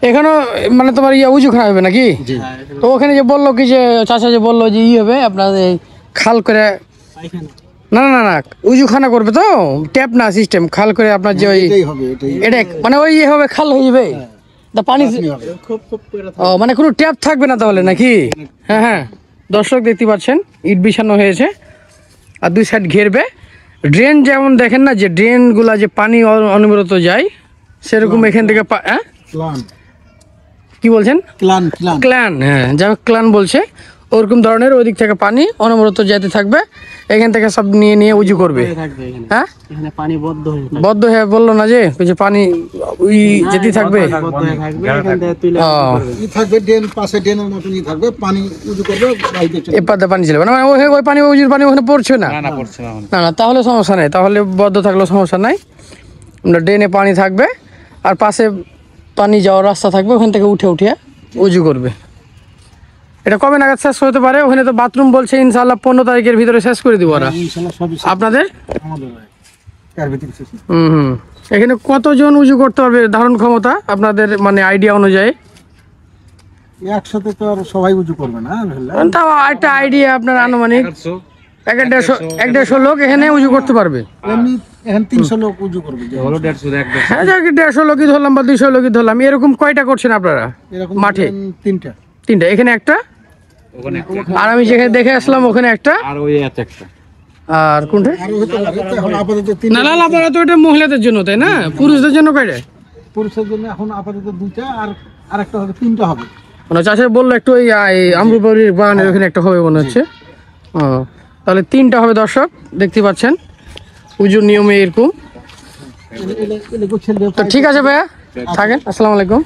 এখানে মানে তোমার উজু খাওয়া হবে নাকি? তো ওখানে যে বললো কি যে চাচা যে বললো যে হবে আপনার খাল করে, না না না উজু খানা করবে তো, ট্যাপ না সিস্টেম, খাল করে আপনার যে ওই এটা মানে ওই হবে, খাল হয়ে যাবে পানি। ও মানে কোনো ট্যাপ থাকবে না তাহলে নাকি? হ্যাঁ হ্যাঁ, দর্শক দেখতে পাচ্ছেন ইট বিছানো হয়েছে আর দুই সাইড ঘেরবে। ড্রেন যেমন দেখেন না যে ড্রেন গুলা যে পানি অনবরত যায়, সেরকম এখান থেকে কি বলছেন ক্লান, হ্যাঁ যেমন ক্লান বলছে ওরকম ধরনের ওই দিক থেকে পানি অনবরত যেতে থাকবে, এখান থেকে সব নিয়ে নিয়ে উজু করবে। হ্যাঁ বদ্ধ হয়ে বললো না যে ওই যে পানি ওই যেতে থাকবে, পানি ছিল মানে ওই পানি উজুর পানি ওখানে পড়ছে না, না না তাহলে সমস্যা নেই, তাহলে বদ্ধ থাকলেও সমস্যা নাই। ড্রেনে পানি থাকবে আর পাশে পানি যাওয়ার রাস্তা থাকবে, ওখান থেকে উঠে উঠে উজু করবে। এটা কবে নাগাদ শেষ হতে পারে? ওখানে তো বাথরুম বলছে ইনশাআল্লাহ 15 তারিখের ভিতরে শেষ করে দিব ওরা। আপনাদের এখানে কতজন উজু করতে পারবে ধারণ ক্ষমতা আপনাদের মানে আইডিয়া অনুযায়ী? একসাথে তো আর সবাই উজু করবে না, তাও একটা আইডিয়া আপনার আনুমানিক 150 লোক এখানে উজু করতে পারবে। এখন 300 লোক উজু করবে, 150 লোকই ধরলাম বা 200 লোকই ধরলাম, এরকম কয়টা করছেন আপনারা মাঠে? তিনটা, এখানে একটা, আর আমি যেখানে দেখে আসলাম ওখানে একটা, আর কোনটা না না আপাতত এটা মহিলাদের জন্য তাই না? পুরুষদের জন্য কয়টা? পুরুষের জন্য এখন আপাতত 2টা, আর আরেকটা হবে 3টা হবে। মানে চাষে বললো একটু ওই আমরুবাড়ির বাগানের ওখানে একটা হবে মনে হচ্ছে। ও তাহলে 3টা হবে। দর্শক দেখতে পাচ্ছেন পুজোর নিয়মে এরকম। তো ঠিক আছে ভাইয়া, থাকেন, আসসালামু আলাইকুম।